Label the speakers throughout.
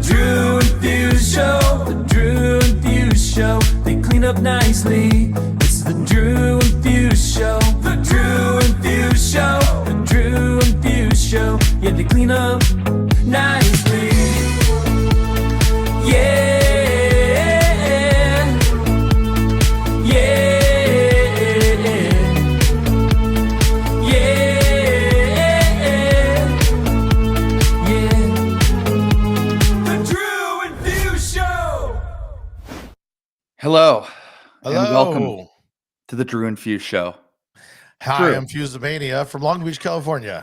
Speaker 1: Drew and Fuse Show, the Drew and Fuse Show. They clean up nicely. It's the Drew and Fuse Show, the Drew and Fuse Show, the Drew and Fuse Show. Yeah, they clean up nicely. Yeah.
Speaker 2: Hello.
Speaker 3: Hello.
Speaker 2: And welcome to the Drew and Fuse Show.
Speaker 3: Hi,
Speaker 2: Drew.
Speaker 3: I'm Fusemania from Long Beach, California.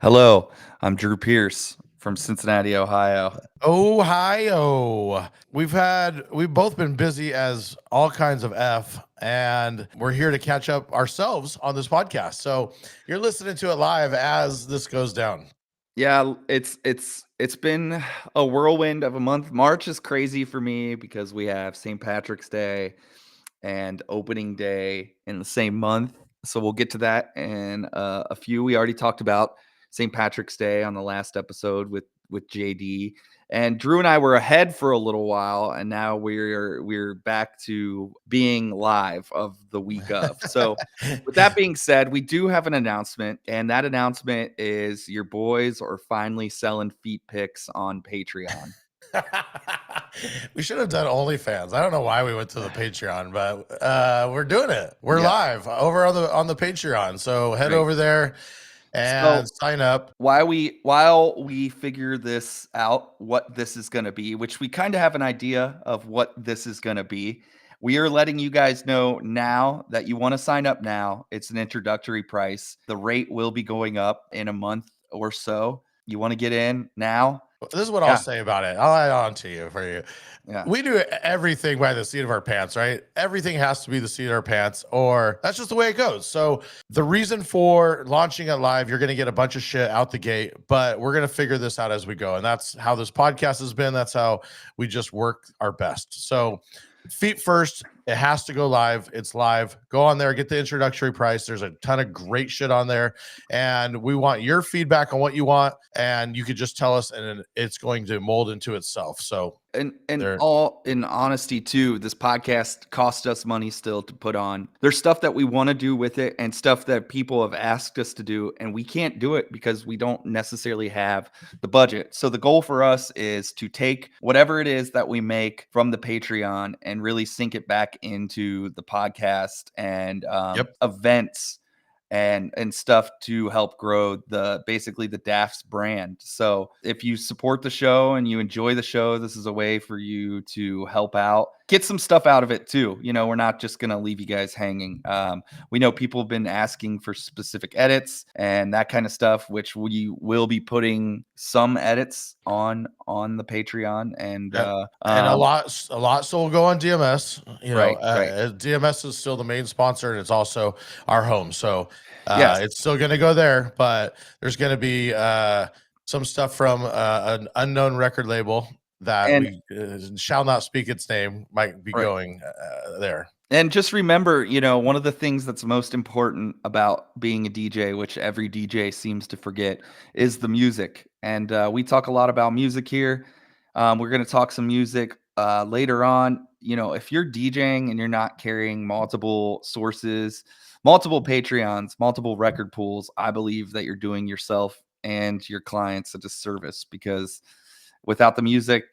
Speaker 2: Hello, I'm Drew Pierce from Cincinnati, Ohio.
Speaker 3: Ohio. We've both been busy as all kinds of F, and we're here to catch up ourselves on this podcast. So you're listening to it live as this goes down.
Speaker 2: Yeah, it's been a whirlwind of a month. March is crazy for me because we have St. Patrick's Day and opening day in the same month. So we'll get to that in a few. We already talked about St. Patrick's Day on the last episode with JD, and Drew and I were ahead for a little while, and now we're back to being live of the week of. So with that being said, we do have an announcement, and that announcement is your boys are finally selling feet pics on Patreon.
Speaker 3: We should have done OnlyFans. I don't know why we went to the Patreon, but we're doing it. We're live over on the Patreon. So head over there and sign up.
Speaker 2: While we figure this out, what this is going to be, which we kind of have an idea of what this is going to be, we are letting you guys know now that you want to sign up now. It's an introductory price. The rate will be going up in a month or so. You want to get in now?
Speaker 3: This is what I'll say about it. I'll add on to you for you.
Speaker 2: Yeah.
Speaker 3: We do everything by the seat of our pants, right? Everything has to be the seat of our pants, or that's just the way it goes. So the reason for launching it live, you're going to get a bunch of shit out the gate, but we're going to figure this out as we go. And that's how this podcast has been. That's how we just work our best. So feet first, it has to go live. It's live. Go on there, get the introductory price. There's a ton of great shit on there, and we want your feedback on what you want, and you could just tell us, and it's going to mold into itself. So
Speaker 2: and all in honesty too, this podcast cost us money still to put on. There's stuff that we want to do with it and stuff that people have asked us to do, and we can't do it because we don't necessarily have the budget. So the goal for us is to take whatever it is that we make from the Patreon and really sink it back into the podcast and events and stuff to help grow basically the DAFS brand. So if you support the show and you enjoy the show, this is a way for you to help out, get some stuff out of it too. You know, we're not just going to leave you guys hanging. We know people have been asking for specific edits and that kind of stuff, which we will be putting some edits on the Patreon, and
Speaker 3: a lot still will go on DMS. You know,
Speaker 2: right.
Speaker 3: DMS is still the main sponsor, and it's also our home. So
Speaker 2: yes.
Speaker 3: It's still going to go there, but there's going to be some stuff from an unknown record label that we shall not speak its name might be going there.
Speaker 2: And just remember, you know, one of the things that's most important about being a DJ, which every DJ seems to forget, is the music. And we talk a lot about music here. We're going to talk some music later on. You know, if you're DJing and you're not carrying multiple sources, multiple Patreons, multiple record pools, I believe that you're doing yourself and your clients a disservice, because without the music,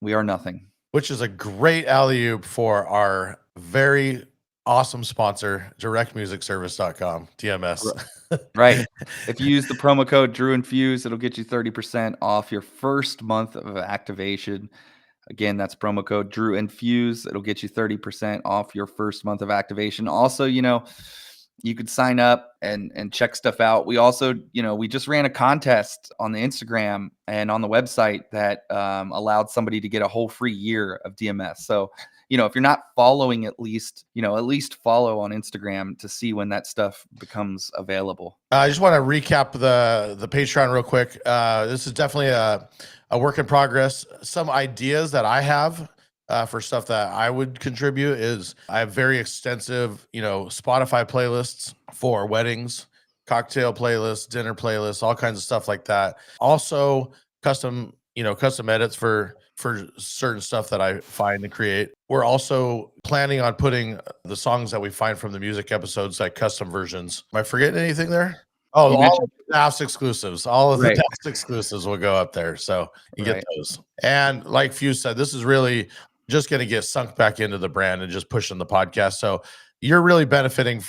Speaker 2: we are nothing.
Speaker 3: Which is a great alley-oop for our very awesome sponsor, directmusicservice.com, DMS.
Speaker 2: Right. If you use the promo code Drew and Fuse, it'll get you 30% off your first month of activation. Again, that's promo code Drew and Fuse. It'll get you 30% off your first month of activation. Also, you know, you could sign up and check stuff out. We also, you know, we just ran a contest on the Instagram and on the website that allowed somebody to get a whole free year of DMS. So, you know, if you're not following, at least follow on Instagram to see when that stuff becomes available.
Speaker 3: I just want to recap the Patreon real quick. This is definitely a work in progress. Some ideas that I have for stuff that I would contribute is I have very extensive, you know, Spotify playlists for weddings, cocktail playlists, dinner playlists, all kinds of stuff like that. Also, custom custom edits for certain stuff that I find and create. We're also planning on putting the songs that we find from the music episodes, like custom versions. Am I forgetting anything there? Oh,
Speaker 2: You
Speaker 3: all
Speaker 2: mentioned
Speaker 3: of the DAFS exclusives. All of the
Speaker 2: right,
Speaker 3: DAFS exclusives will go up there. So you get
Speaker 2: right.
Speaker 3: those. And like Fuse said, this is really just going to get sunk back into the brand and just pushing the podcast. So you're really benefiting,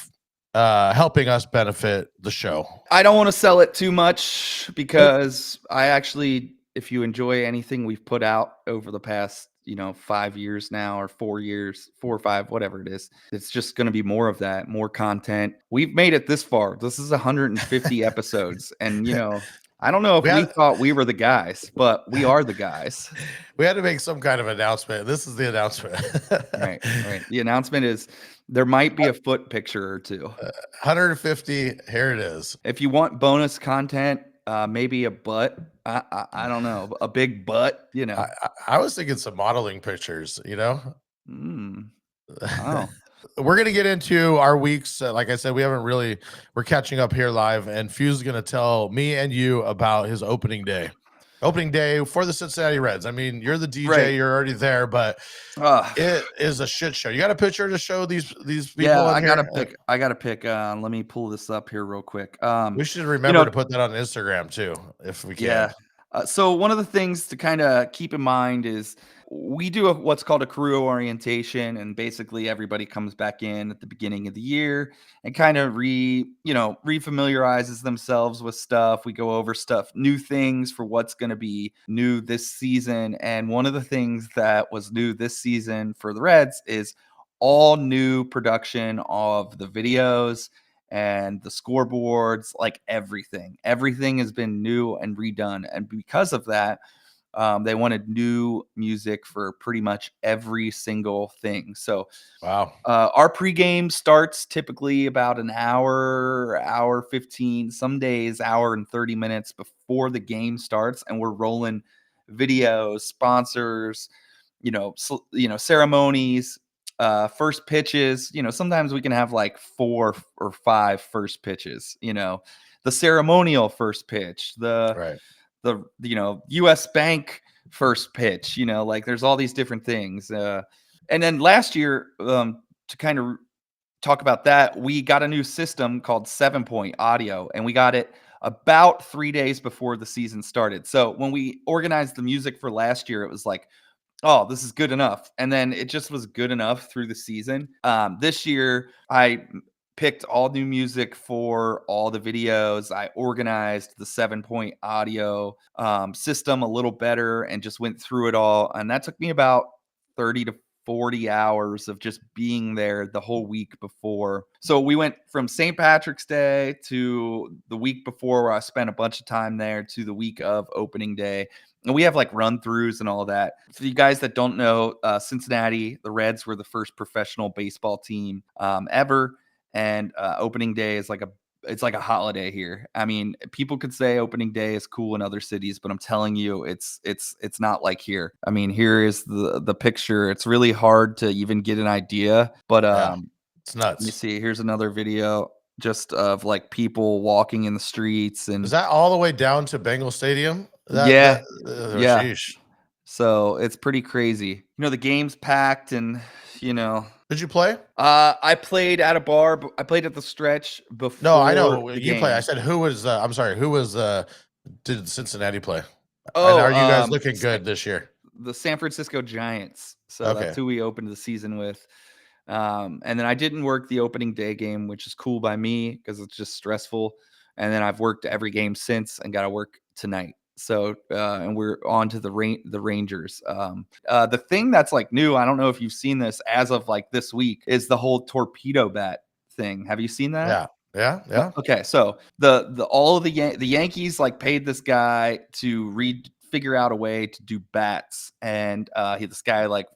Speaker 3: helping us benefit the show.
Speaker 2: I don't want to sell it too much because I actually, if you enjoy anything we've put out over the past, 5 years now or 4 years, 4 or 5, whatever it is, it's just going to be more of that, more content. We've made it this far. This is 150 episodes. And, I don't know if
Speaker 3: We
Speaker 2: we
Speaker 3: had-
Speaker 2: thought we were the guys, but we are the guys.
Speaker 3: We had to make some kind of announcement. This is the announcement.
Speaker 2: Right, right. The announcement is there might be a foot picture or two.
Speaker 3: 150. Here it is.
Speaker 2: If you want bonus content, maybe a butt. I don't know, a big butt.
Speaker 3: I was thinking some modeling pictures.
Speaker 2: Mm, wow.
Speaker 3: We're going to get into our weeks. Like I said, we're catching up here live, and Fuse is going to tell me and you about his opening day for the Cincinnati Reds. I mean, you're the DJ,
Speaker 2: Right.
Speaker 3: you're already there, but it is a shit show. You got a picture to show these people?
Speaker 2: Yeah,
Speaker 3: in
Speaker 2: I
Speaker 3: here?
Speaker 2: gotta pick. Let me pull this up here real quick.
Speaker 3: We should remember to put that on Instagram too, if we can.
Speaker 2: Yeah. So one of the things to kind of keep in mind is we do what's called a career orientation, and basically everybody comes back in at the beginning of the year and kind of refamiliarizes themselves with stuff. We go over stuff, new things for what's going to be new this season. And one of the things that was new this season for the Reds is all new production of the videos and the scoreboards, like everything has been new and redone. And because of that, they wanted new music for pretty much every single thing. So
Speaker 3: Wow.
Speaker 2: our pregame starts typically about an hour 15, some days hour and 30 minutes before the game starts, and we're rolling videos, sponsors, ceremonies, first pitches. Sometimes we can have like 4 or 5 first pitches. The ceremonial first pitch,
Speaker 3: Right.
Speaker 2: the US Bank first pitch. Like there's all these different things. And then last year, to kind of talk about that, we got a new system called 7-Point Audio, and we got it about 3 days before the season started. So when we organized the music for last year, it was like, oh, this is good enough. And then it just was good enough through the season. This year, I picked all new music for all the videos. I organized the 7-Point Audio system a little better and just went through it all. And that took me about 30 to 40 hours of just being there the whole week before. So we went from St. Patrick's Day to the week before, where I spent a bunch of time there, to the week of opening day. And we have like run throughs and all that. For you guys that don't know, Cincinnati, the Reds were the first professional baseball team ever. And opening day is it's like a holiday here. I mean, people could say opening day is cool in other cities, but I'm telling you, it's not like here. I mean, here is the picture. It's really hard to even get an idea, but
Speaker 3: it's nuts.
Speaker 2: Let me see. Here's another video just of like people walking in the streets. And
Speaker 3: is that all the way down to Bengal Stadium?
Speaker 2: Yeah.
Speaker 3: Sheesh.
Speaker 2: So it's pretty crazy. The game's packed, and
Speaker 3: Did you play?
Speaker 2: I played at a bar. I played at the Stretch before.
Speaker 3: No, I know
Speaker 2: the
Speaker 3: you
Speaker 2: game.
Speaker 3: play. I said, who was? I'm sorry, who was? Did Cincinnati play?
Speaker 2: Oh,
Speaker 3: and are you guys looking good this year?
Speaker 2: The San Francisco Giants. So
Speaker 3: Okay.
Speaker 2: that's who we opened the season with. And then I didn't work the opening day game, which is cool by me because it's just stressful. And then I've worked every game since and got to work tonight. So, and we're on to the Rangers. The thing that's like new, I don't know if you've seen this as of like this week, is the whole torpedo bat thing. Have you seen that?
Speaker 3: Yeah.
Speaker 2: Okay, so all of the Yankees like paid this guy to figure out a way to do bats, and this guy like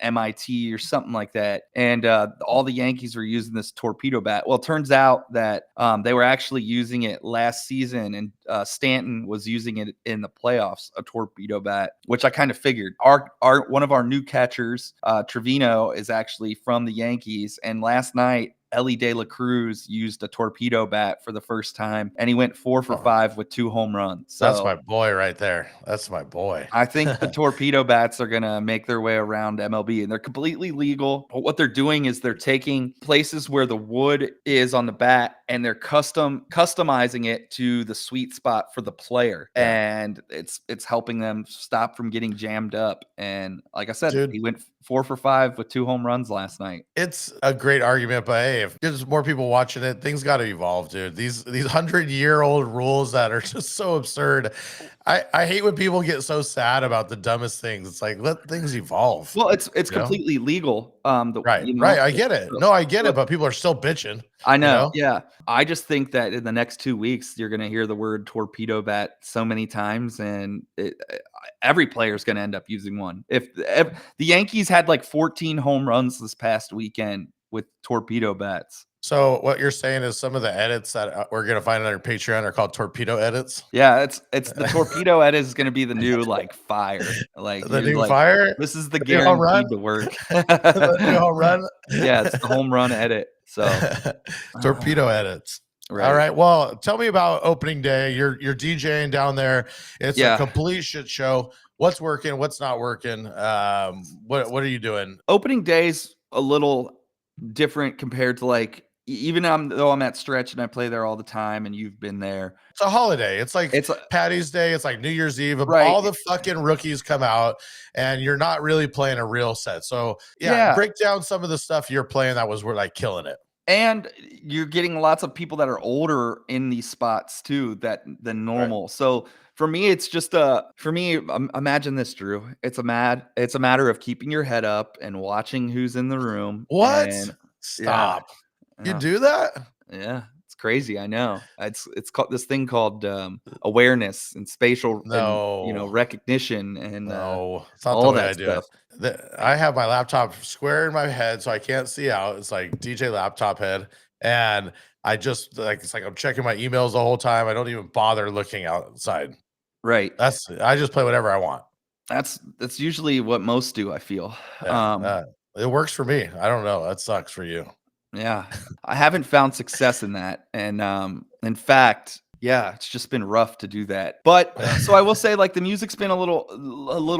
Speaker 2: MIT or something like that, and all the Yankees were using this torpedo bat. Well, it turns out that they were actually using it last season, and Stanton was using it in the playoffs, a torpedo bat, which I kind of figured. Our one of our new catchers, Trevino, is actually from the Yankees, and last night Ellie De La Cruz used a torpedo bat for the first time, and he went 4 for 5 with 2 home runs.
Speaker 3: That's
Speaker 2: So
Speaker 3: my boy right there. That's my boy.
Speaker 2: I think the torpedo bats are going to make their way around MLB, and they're completely legal. But what they're doing is they're taking places where the wood is on the bat and they're customizing it to the sweet spot for the player.
Speaker 3: Yeah.
Speaker 2: And it's helping them stop from getting jammed up. And like I said,
Speaker 3: Dude.
Speaker 2: he went 4 for 5 with 2 home runs last night.
Speaker 3: It's a great argument, but hey, if there's more people watching it, things got to evolve, dude. These 100-year-old rules that are just so absurd. I hate when people get so sad about the dumbest things. It's like, let things evolve.
Speaker 2: Well, it's
Speaker 3: you know?
Speaker 2: completely legal.
Speaker 3: Right. I get it. No, I get it, but people are still bitching.
Speaker 2: I know.
Speaker 3: You know?
Speaker 2: Yeah. I just think that in the next 2 weeks, you're going to hear the word torpedo bat so many times, and every player is going to end up using one. If the Yankees had like 14 home runs this past weekend with torpedo bats.
Speaker 3: So what you're saying is some of the edits that we're gonna find on our Patreon are called torpedo edits.
Speaker 2: Yeah, it's the torpedo edit is going to be the new like fire. Like
Speaker 3: The
Speaker 2: you're
Speaker 3: new
Speaker 2: like,
Speaker 3: fire.
Speaker 2: this is the
Speaker 3: new home run?
Speaker 2: guaranteed to work.
Speaker 3: The new home run.
Speaker 2: Yeah, it's the home run edit. So
Speaker 3: torpedo edits.
Speaker 2: right.
Speaker 3: All right. Well, tell me about opening day. You're DJing down there. It's a complete shit show. What's working? What's not working? What are you doing?
Speaker 2: Opening day's a little different compared to like even though I'm at Stretch and I play there all the time, and you've been there.
Speaker 3: It's a holiday. It's like
Speaker 2: It's
Speaker 3: Patty's Day. It's like New Year's Eve.
Speaker 2: Right.
Speaker 3: All the fucking rookies come out, and you're not really playing a real set. So yeah, break down some of the stuff you're playing that was like killing it.
Speaker 2: And you're getting lots of people that are older in these spots too than normal. Right. So for me, it's just imagine this, Drew. It's a matter of keeping your head up and watching who's in the room.
Speaker 3: What?
Speaker 2: And,
Speaker 3: Stop.
Speaker 2: Yeah.
Speaker 3: You do that?
Speaker 2: Yeah. It's crazy. I know. It's called this thing called awareness and spatial and, recognition and
Speaker 3: it's not
Speaker 2: all
Speaker 3: the way
Speaker 2: that
Speaker 3: I do
Speaker 2: stuff.
Speaker 3: it. I have my laptop square in my head so I can't see out. It's like DJ laptop head. And I just it's like I'm checking my emails the whole time. I don't even bother looking outside.
Speaker 2: Right.
Speaker 3: I just play whatever I want.
Speaker 2: That's usually what most do, I feel.
Speaker 3: Yeah, it works for me. I don't know. That sucks for you.
Speaker 2: Yeah. I haven't found success in that. And in fact, yeah, it's just been rough to do that. But so I will say, like, the music's been a little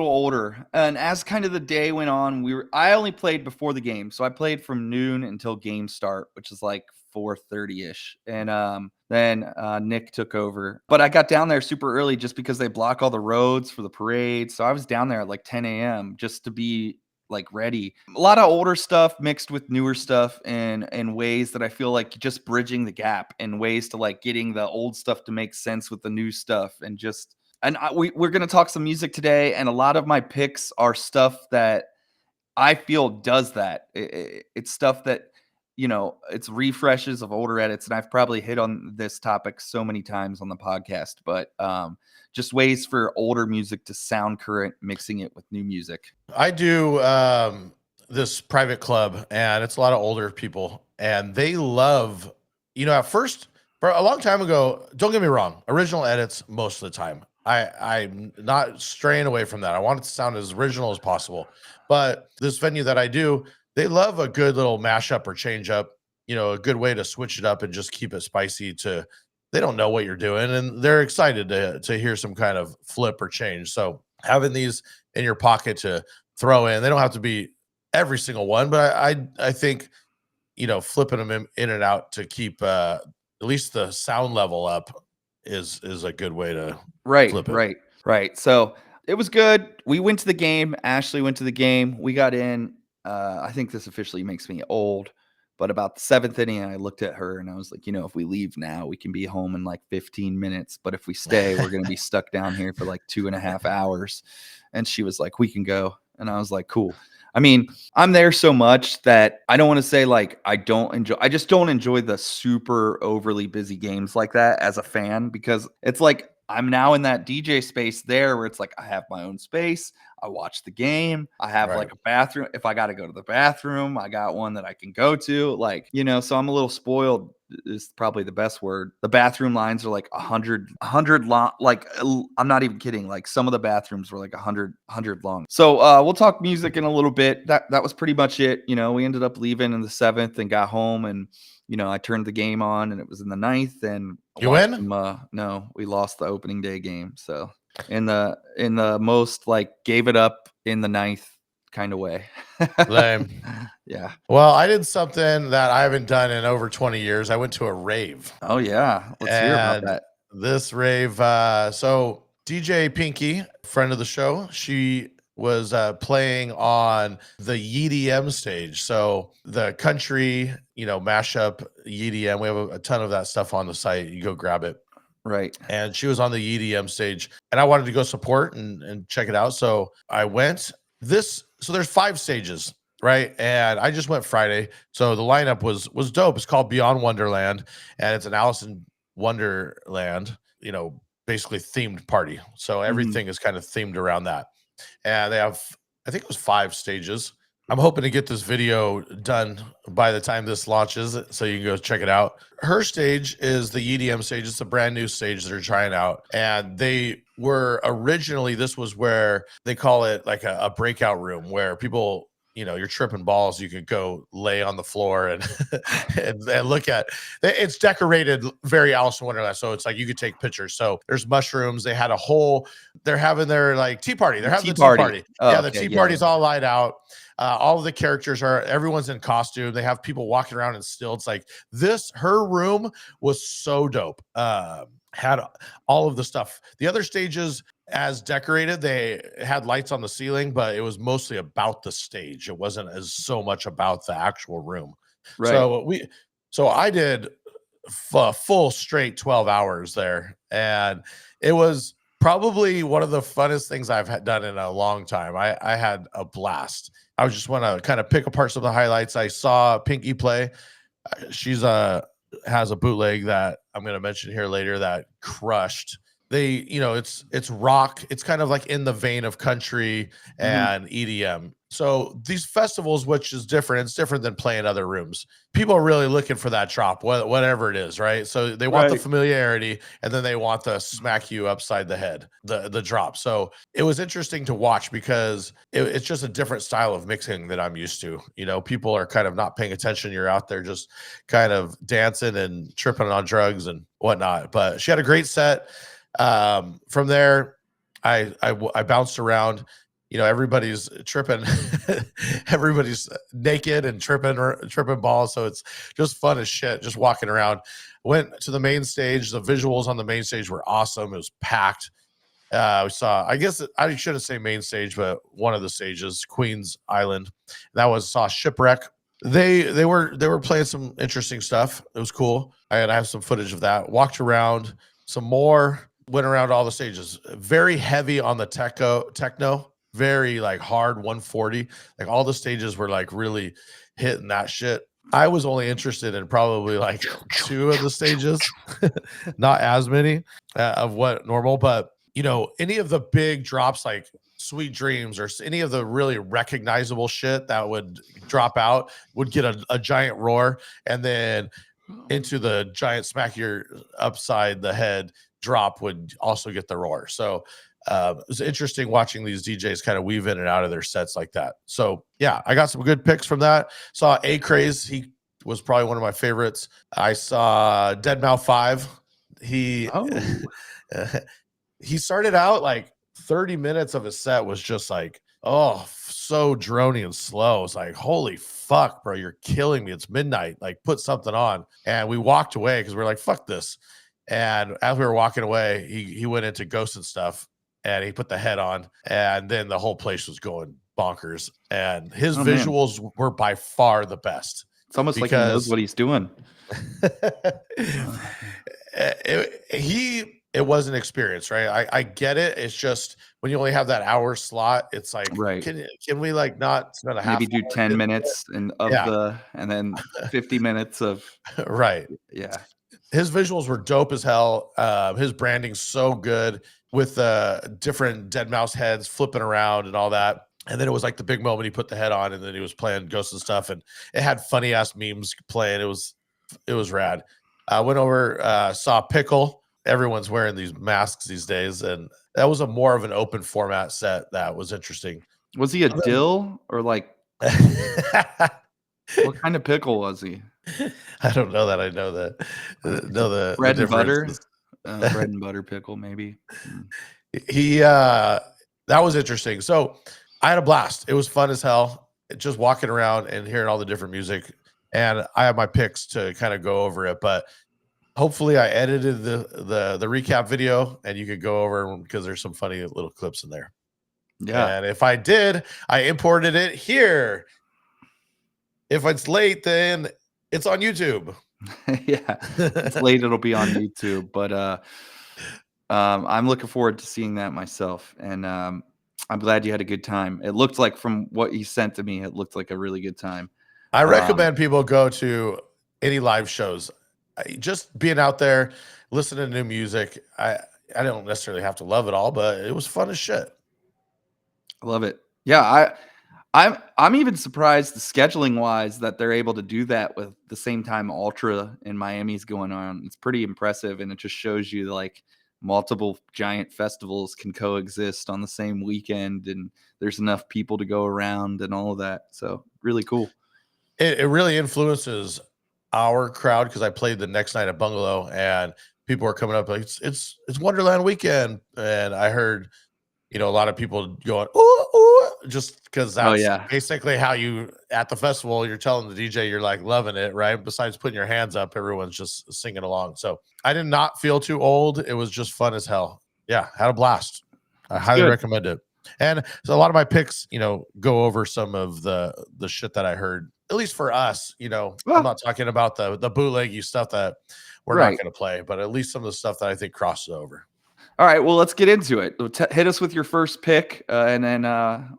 Speaker 2: older. And as kind of the day went on, I only played before the game. So I played from noon until game start, which is like 4:30-ish. And then Nick took over. But I got down there super early just because they block all the roads for the parade. So I was down there at like 10 a.m. just to be like ready. A lot of older stuff mixed with newer stuff and ways that I feel like just bridging the gap and ways to like getting the old stuff to make sense with the new stuff we're going to talk some music today. And a lot of my picks are stuff that I feel does that. It's stuff that, it's refreshes of older edits. And I've probably hit on this topic so many times on the podcast, but just ways for older music to sound current, mixing it with new music.
Speaker 3: I do this private club, and it's a lot of older people, and they love, at first, for a long time ago, don't get me wrong, original edits most of the time. I'm not straying away from that. I want it to sound as original as possible. But this venue that I do, they love a good little mashup or change up, a good way to switch it up and just keep it spicy they don't know what you're doing, and they're excited to hear some kind of flip or change. So having these in your pocket to throw in, they don't have to be every single one, but I think, flipping them in and out to keep at least the sound level up is a good way to flip it.
Speaker 2: Right. So it was good. We went to the game. Ashley went to the game. We got in. I think this officially makes me old. But about the 7th inning, I looked at her and I was like, if we leave now, we can be home in like 15 minutes. But if we stay, we're going to be stuck down here for like 2.5 hours. And she was like, we can go. And I was like, cool. I mean, I'm there so much that I don't want to say like I just don't enjoy the super overly busy games like that as a fan, because it's like I'm now in that DJ space there where it's like I have my own space. I watch the game. I have like a bathroom. If I got to go to the bathroom, I got one that I can go to. Like, so I'm a little spoiled is probably the best word. The bathroom lines are like 100 long. Like I'm not even kidding. Like some of the bathrooms were like 100 long. So we'll talk music in a little bit. That was pretty much it. You know, we ended up leaving in the 7th and got home, and you know, I turned the game on and it was in the 9th, and
Speaker 3: You win?
Speaker 2: No, we lost the opening day game. So in the most like gave it up in the 9th kind of way.
Speaker 3: Lame.
Speaker 2: Yeah.
Speaker 3: Well, I did something that I haven't done in over 20 years. I went to a rave.
Speaker 2: Oh yeah. Let's hear about that.
Speaker 3: This rave, so DJ Pinky, friend of the show, she was playing on the EDM stage. So the country, you know, mashup EDM. We have a ton of that stuff on the site. You go grab it.
Speaker 2: Right.
Speaker 3: And she was on the EDM stage, and I wanted to go support and check it out. So I went. So there's 5 stages, right? And I just went Friday. So the lineup was dope. It's called Beyond Wonderland, and it's an Alice in Wonderland, you know, basically themed party. So everything is kind of themed around that. And they have, I think it was 5 stages. I'm hoping to get this video done by the time this launches, so you can go check it out. Her stage is the EDM stage. It's a brand new stage they're trying out. And they were originally, this was where they call it like a breakout room where people, you know, you're tripping balls. You could go lay on the floor and, and look at it's decorated very Alice in Wonderland. So it's like you could take pictures. So there's mushrooms. They had they're having their like tea party. They're having the tea party.
Speaker 2: Oh,
Speaker 3: yeah, the tea party's all light out. All of the characters everyone's in costume. They have people walking around in stilts. Like her room was so dope. Had all of the stuff. The other stages, as decorated, they had lights on the ceiling, but it was mostly about the stage. It wasn't as so much about the actual room. Right. So I did full straight 12 hours there, and it was probably one of the funnest things I've done in a long time. I had a blast. I just want to kind of pick apart some of the highlights. I saw Pinky play. She's has a bootleg that I'm going to mention here later that crushed. They, you know, it's rock. It's kind of like in the vein of country and EDM. So these festivals, which is different, it's different than playing other rooms. People are really looking for that drop, whatever it is, right? So they want the familiarity, and then they want the smack you upside the head, the drop. So it was interesting to watch because it's just a different style of mixing that I'm used to. You know, people are kind of not paying attention. You're out there just kind of dancing and tripping on drugs and whatnot. But she had a great set. From there, I bounced around. You know, everybody's tripping, everybody's naked and tripping balls. So it's just fun as shit, just walking around. Went to the main stage. The visuals on the main stage were awesome. It was packed. We saw, I guess I shouldn't say main stage, but one of the stages, Queen's Island. Saw Shipwreck. They were playing some interesting stuff. It was cool. I have some footage of that. Walked around some more. Went around all the stages. Very heavy on the techno. Very like hard 140. Like all the stages were like really hitting that shit. I was only interested in probably like 2 of the stages, not as many of what normal. But you know, any of the big drops like Sweet Dreams or any of the really recognizable shit that would drop out would get a giant roar, and then into the giant smack your upside the head drop would also get the roar. So it was interesting watching these DJs kind of weave in and out of their sets like that. So yeah, I got some good picks from that. Saw A Craze. He was probably one of my favorites. I saw Deadmau 5. He started out like 30 minutes of his set was just like, oh, so drony and slow. It's like, holy fuck, bro, you're killing me. It's midnight. Like, put something on. And we walked away because we're like, fuck this. And as we were walking away, he went into Ghost and stuff, and he put the head on, and then the whole place was going bonkers. And his visuals were by far the best.
Speaker 2: It's almost like he knows what he's doing.
Speaker 3: It was an experience, right? I get it. It's just when you only have that hour slot, it's like, can we like not spend a half?
Speaker 2: Maybe do 10 minutes and then 50 minutes of
Speaker 3: right.
Speaker 2: Yeah.
Speaker 3: His visuals were dope as hell. His branding's so good with different dead mouse heads flipping around and all that. And then it was like the big moment he put the head on, and then he was playing Ghosts and stuff, and it had funny ass memes playing. It was rad. I went over, saw Pickle. Everyone's wearing these masks these days, and that was a more of an open format set that was interesting.
Speaker 2: Was he a dill or like
Speaker 3: I
Speaker 2: what kind of pickle was he?
Speaker 3: don't know that. I know that. Know the
Speaker 2: Bread and butter?
Speaker 3: differences.
Speaker 2: Bread and butter pickle, maybe. Mm.
Speaker 3: He that was interesting. So I had a blast. It was fun as hell. Just walking around and hearing all the different music. And I have my picks to kind of go over it, but hopefully I edited the recap video and you could go over because there's some funny little clips in there.
Speaker 2: Yeah.
Speaker 3: And if I did, I imported it here. If it's late, then it's on YouTube.
Speaker 2: Yeah. It's late, it'll be on YouTube, but I'm looking forward to seeing that myself. And I'm glad you had a good time. It looked like from what you sent to me, it looked like a really good time.
Speaker 3: I recommend people go to any live shows. Just being out there, listening to new music. I don't necessarily have to love it all, but it was fun as shit.
Speaker 2: I love it. Yeah, I'm even surprised scheduling wise that they're able to do that with the same time Ultra in Miami's going on. It's pretty impressive, and it just shows you like multiple giant festivals can coexist on the same weekend, and there's enough people to go around and all of that. So really cool.
Speaker 3: It really influences our crowd because I played the next night at Bungalow and people are coming up like it's Wonderland weekend, and I heard a lot of people going ooh, ooh, just because that's basically how you at the festival you're telling the DJ you're like loving it, right? Besides putting your hands up, everyone's just singing along. So I did not feel too old. It was just fun as hell. Yeah, had a blast. I highly recommend it. And so a lot of my picks, go over some of the shit that I heard. At least for us, I'm not talking about the bootleggy stuff that we're not going to play, but at least some of the stuff that I think crosses over.
Speaker 2: All right, well, let's get into it. Hit us with your first pick, and then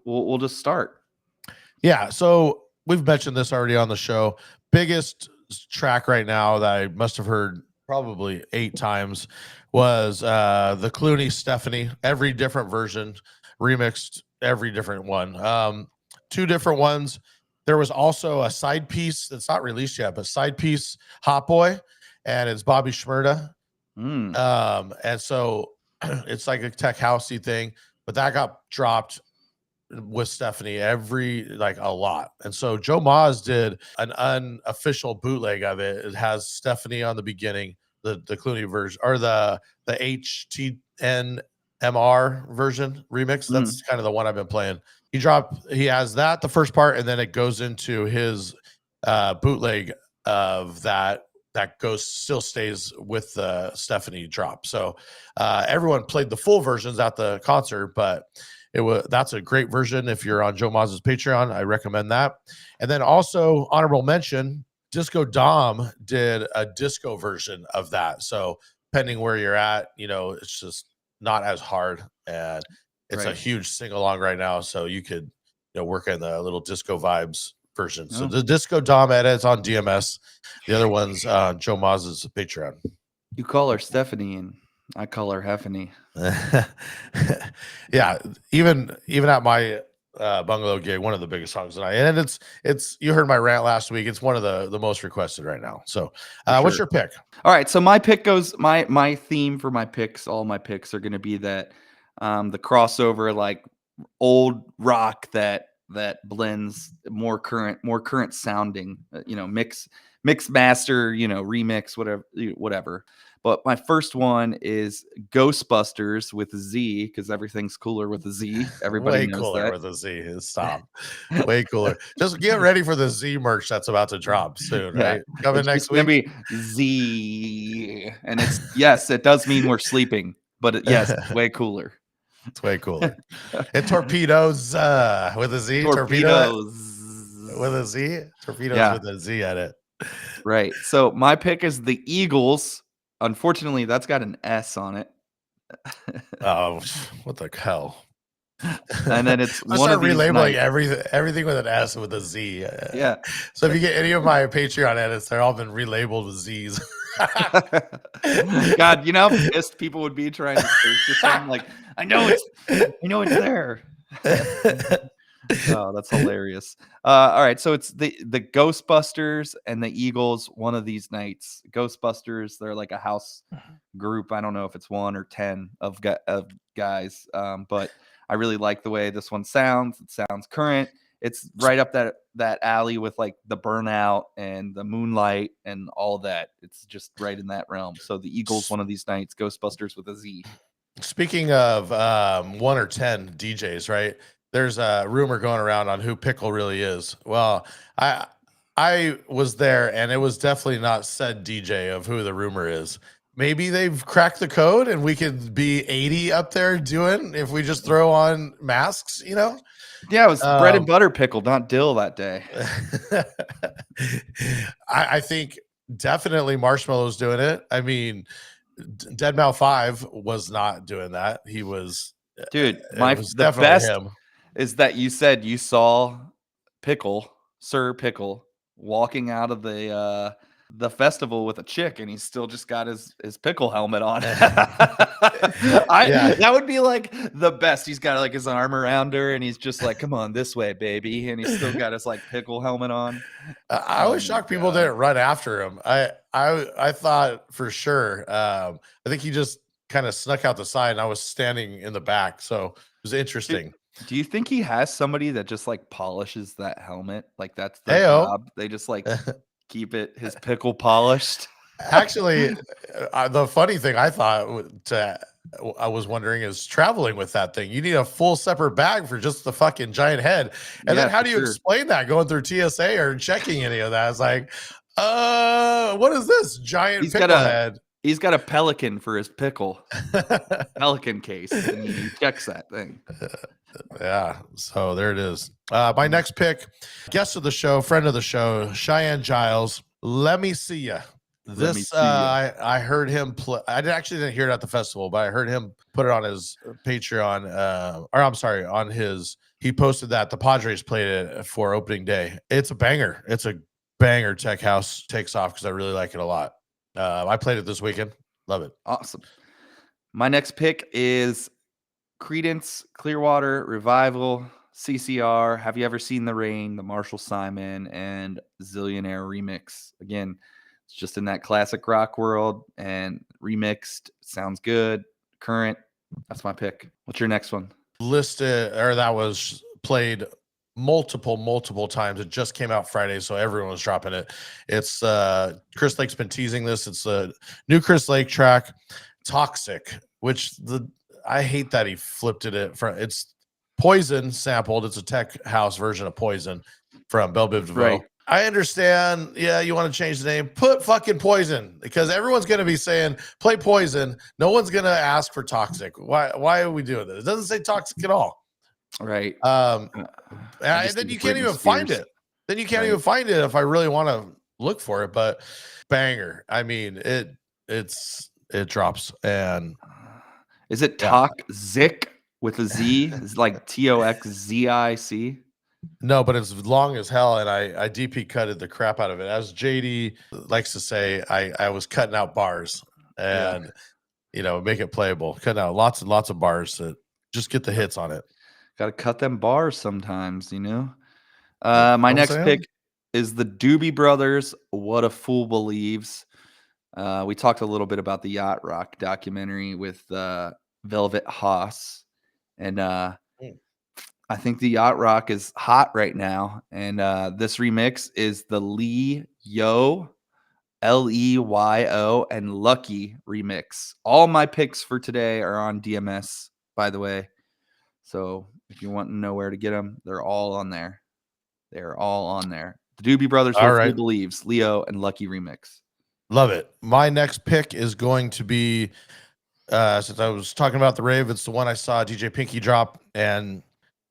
Speaker 2: we'll just start. Yeah,
Speaker 3: so we've mentioned this already on the show. Biggest track right now that I must have heard probably 8 times was the Cloonee Stephanie. Every different version, remixed every different one. 2 different ones. There was also a side piece that's not released yet, but side piece Hot Boy, and it's Bobby Shmurda. And so it's like a tech housey thing, but that got dropped with Stephanie a lot. And so Joe Maz did an unofficial bootleg of it. It has Stephanie on the beginning, the Cloonee version, or the HTNMR version remix. That's kind of the one I've been playing. He has that, the first part, and then it goes into his bootleg of that still stays with the Stephanie drop. So everyone played the full versions at the concert, but that's a great version. If you're on Joe Maz's Patreon, I recommend that. And then also honorable mention, Disco Dom did a disco version of that. So depending where you're at, it's just not as hard, and it's a huge sing along right now. So you could work in the little disco vibes version. So the Disco Dom edit's on DMS. The other one's Joe Maz's Patreon. You call her Stephanie and I call her Heffany. Yeah, even at my Bungalow gig, one of the biggest songs tonight. And it's you heard my rant last week. It's one of the most requested right now. So what's your pick? All right, so my pick goes my theme for my picks, all my picks are going to be that the crossover, like old rock that blends more current sounding, mix master, remix, whatever. But my first one is Ghostbusterz with a Z, because everything's cooler with a Z. Everybody way
Speaker 2: knows
Speaker 3: cooler
Speaker 2: that.
Speaker 3: with a Z. Stop. Way cooler. Just get ready for the Z merch that's about to drop soon, right? Coming next week. It's gonna be
Speaker 2: Z, and it does mean we're sleeping, but yes, it's way cooler.
Speaker 3: It's way cooler. And torpedoes with a Z. Torpedoes with a Z. Torpedoes with a Z at it.
Speaker 2: Right. So my pick is the Eagles. Unfortunately, that's got an S on it.
Speaker 3: Oh, what the hell!
Speaker 2: And then it's
Speaker 3: one of relabeling everything with an S with a Z.
Speaker 2: Yeah. So
Speaker 3: if you get any of my Patreon edits, they're all been relabeled with Z's.
Speaker 2: God, how pissed people would be trying to search for something. Like, I know it's there. Oh, that's hilarious. All right, so it's the Ghostbusters and the Eagles one of these nights. Ghostbusters, they're like a house group. I don't know if it's 1 or 10 of guys, but I really like the way this one sounds. It sounds current. It's right up that alley with like the Burnout and the Moonlight and all that. It's just right in that realm. So the Eagles one of these nights, Ghostbusters with a Z.
Speaker 3: Speaking of 1 or 10 DJs, right? There's a rumor going around on who Pickle really is. Well, I was there, and it was definitely not said DJ of who the rumor is. Maybe they've cracked the code, and we could be 80 up there doing if we just throw on masks, you know?
Speaker 2: Yeah, it was bread and butter pickle, not dill that day.
Speaker 3: I think definitely Marshmallow's doing it. I mean, Deadmau 5 was not doing that. He was,
Speaker 2: dude.
Speaker 3: was
Speaker 2: The
Speaker 3: definitely
Speaker 2: best
Speaker 3: him.
Speaker 2: is that you said you saw Pickle, Sir Pickle, walking out of the festival with a chick, and he's still just got his pickle helmet on. That would be like the best. He's got like his arm around her, and he's just like, "Come on, this way, baby," and he's still got his like pickle helmet on.
Speaker 3: I was shocked people didn't run after him. I thought for sure. I think he just kind of snuck out the side, and I was standing in the back, so it was interesting.
Speaker 2: Do you think he has somebody that just like polishes that helmet? Like that's their job. They just like keep his pickle polished.
Speaker 3: Actually, the funny thing I was wondering is traveling with that thing. You need a full separate bag for just the fucking giant head. And then how do you explain that going through TSA or checking any of that? It's like, what is this giant pickle head?
Speaker 2: He's got a pelican for his pickle. Pelican case. And he checks that thing.
Speaker 3: Yeah, so there it is. My next pick, guest of the show, friend of the show, Cheyenne Giles. Let me see ya. This I heard him play. I actually didn't hear it at the festival, but I heard him put it on his Patreon. Or I'm sorry, on his. He posted that the Padres played it for opening day. It's a banger. It's a banger. Tech House takes off because I really like it a lot. I played it this weekend. Love it.
Speaker 2: Awesome. My next pick is Creedence Clearwater Revival, CCR, Have You Ever Seen the Rain, the Marshall Simon, and Zillionaire remix. Again, it's just in that classic rock world and remixed. Sounds good. Current. That's my pick. What's your next one?
Speaker 3: That was played multiple times. It just came out Friday, so everyone was dropping it. It's Chris Lake's been teasing this. It's a new Chris Lake track, Toxic, which I hate that he flipped it from. It's Poison sampled. It's a tech house version of Poison from Belle Biv DeVoe. Right. I understand. Yeah, you want to change the name? Put fucking Poison, because everyone's going to be saying play Poison. No one's going to ask for Toxic. Why are we doing this? It doesn't say Toxic at all.
Speaker 2: Right.
Speaker 3: And then you can't even find it. Then you can't even find it if I really want to look for it. But banger. I mean, it drops. And
Speaker 2: is it Toxic with a Z? It's like TOXZIC.
Speaker 3: No, but it's long as hell, and I DP cutted the crap out of it. As JD likes to say, I was cutting out bars and make it playable. Cutting out lots and lots of bars to just get the hits on it.
Speaker 2: Got to cut them bars sometimes, My next pick is the Doobie Brothers, What a Fool Believes. We talked a little bit about the Yacht Rock documentary with Velvet Haas, and I think the Yacht Rock is hot right now, and this remix is the Leyo, Leyo, and Lucky remix. All my picks for today are on DMS, by the way. So if you want to know where to get them, they're all on there. They're all on there. The Doobie Brothers, What Fool Believes, Leyo, and Lucky remix.
Speaker 3: Love it. My next pick is going to be, since I was talking about the rave, it's the one I saw DJ Pinky drop, and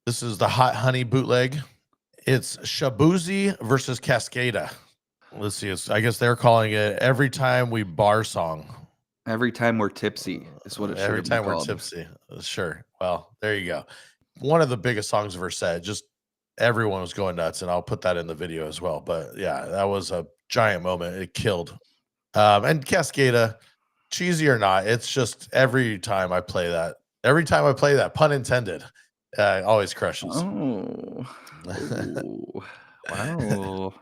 Speaker 3: this is the HotHoney bootleg. It's Shaboozey versus Cascada. Let's see. I guess they're calling it Every Time We Bar Song.
Speaker 2: Every Time We're Tipsy is what it should
Speaker 3: Every
Speaker 2: be
Speaker 3: Time
Speaker 2: called.
Speaker 3: We're Tipsy. Sure. Well, there you go. One of the biggest songs of her set. Just everyone was going nuts, and I'll put that in the video as well. But yeah, that was a giant moment. It killed. And Cascada, cheesy or not, it's just every time I play that, pun intended, Always crushes.
Speaker 2: Oh. Ooh. Wow.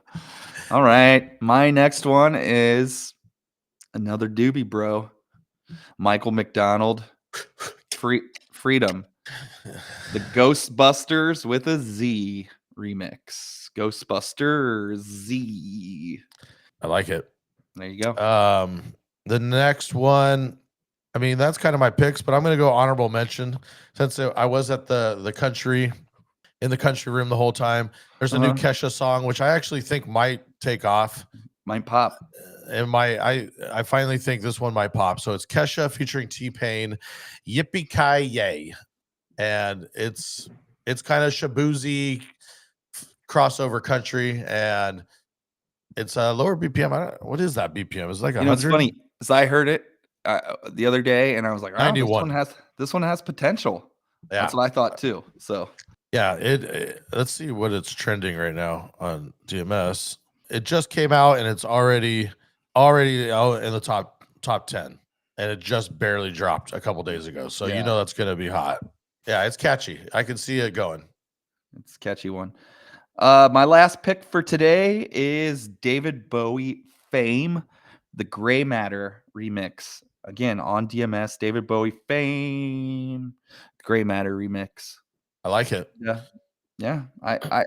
Speaker 2: All right. My next one is another Doobie bro. Michael McDonald. Freedom. The Ghostbusterz with a Z remix. Ghostbusterz Z.
Speaker 3: I like it.
Speaker 2: There you go.
Speaker 3: The next one, I mean, that's kind of my picks, but I'm gonna go honorable mention since I was at the country in the country room the whole time. There's a new Kesha song which I actually think might take off.
Speaker 2: Might pop.
Speaker 3: And I finally think this one might pop. So it's Kesha featuring T-Pain, Yippee-Ki-Yay. And it's kind of Shaboozey crossover country, and it's a lower BPM. What is that BPM? It's like 100.
Speaker 2: It's funny, as I heard it the other day, and I was like, oh,
Speaker 3: 91.
Speaker 2: This one has potential. Yeah. That's what I thought too. So
Speaker 3: yeah, let's see what it's trending right now on DMS. It just came out and it's already out in the top 10, and it just barely dropped a couple days ago. So you know that's gonna be hot. Yeah, it's catchy. I can see it going.
Speaker 2: It's a catchy one. My last pick for today is David Bowie Fame, the Graymatter remix. Again, on DMS, David Bowie Fame, Graymatter remix.
Speaker 3: I like it.
Speaker 2: Yeah. I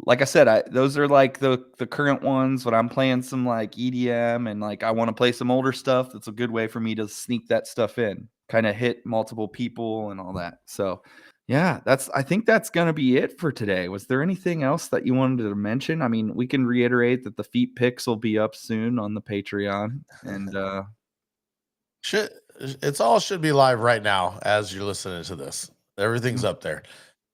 Speaker 2: like I said, those are like the current ones. When I'm playing some like EDM and like I want to play some older stuff, that's a good way for me to sneak that stuff in, kind of hit multiple people and all that. So yeah, I think that's gonna be it for today. Was there anything else that you wanted to mention? I mean, we can reiterate that the feet picks will be up soon on the Patreon, and
Speaker 3: it's all should be live right now as you're listening to this. Everything's up there,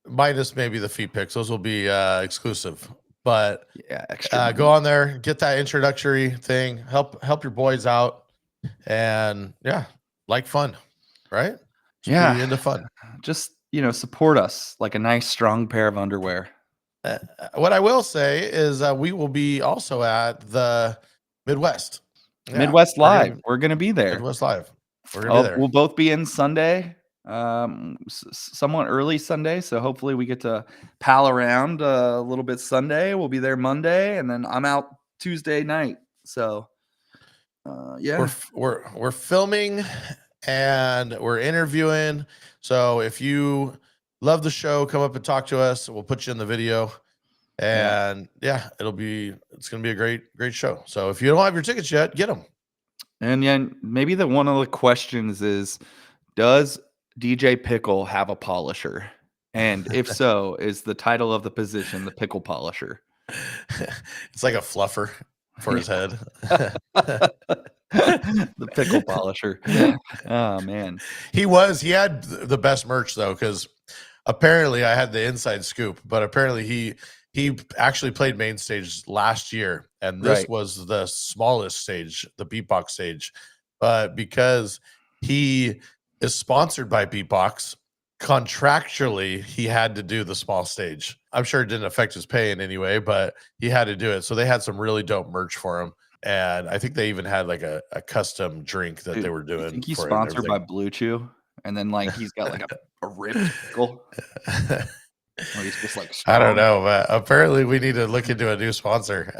Speaker 3: minus maybe the feet picks. Those will be exclusive. But
Speaker 2: yeah,
Speaker 3: go on there, get that introductory thing, help your boys out, and yeah, like fun, right? Just be into fun.
Speaker 2: Just support us like a nice strong pair of underwear.
Speaker 3: What I will say is we will be also at the Midwest.
Speaker 2: Yeah, Midwest Live. We're gonna be there.
Speaker 3: Midwest Live. We're gonna be there.
Speaker 2: We'll both be in Sunday, somewhat early Sunday. So hopefully we get to pal around a little bit Sunday. We'll be there Monday, and then I'm out Tuesday night. So yeah,
Speaker 3: we're filming and we're interviewing. So if you love the show, come up and talk to us. We'll put you in the video, and yeah, it's gonna be a great show. So if you don't have your tickets yet, get them.
Speaker 2: And then maybe one of the questions is, does DJ Pickle have a polisher? And if so, is the title of the position the pickle polisher?
Speaker 3: It's like a fluffer for his head.
Speaker 2: The pickle polisher. Oh man, he
Speaker 3: had the best merch though, because apparently I had the inside scoop, but apparently he actually played main stage last year, and this was the smallest stage, the beatbox stage. But because he is sponsored by Beatbox, contractually he had to do the small stage. I'm sure it didn't affect his pay in any way, but he had to do it. So they had some really dope merch for him. And I think they even had like a custom drink that they were doing.
Speaker 2: I think he's sponsored by Blue Chew, and then like he's got like a ripped pickle. Or he's just like strong.
Speaker 3: I don't know, but apparently we need to look into a new sponsor.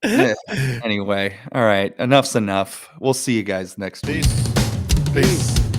Speaker 2: Anyway, all right, enough's enough. We'll see you guys next week.
Speaker 3: Peace.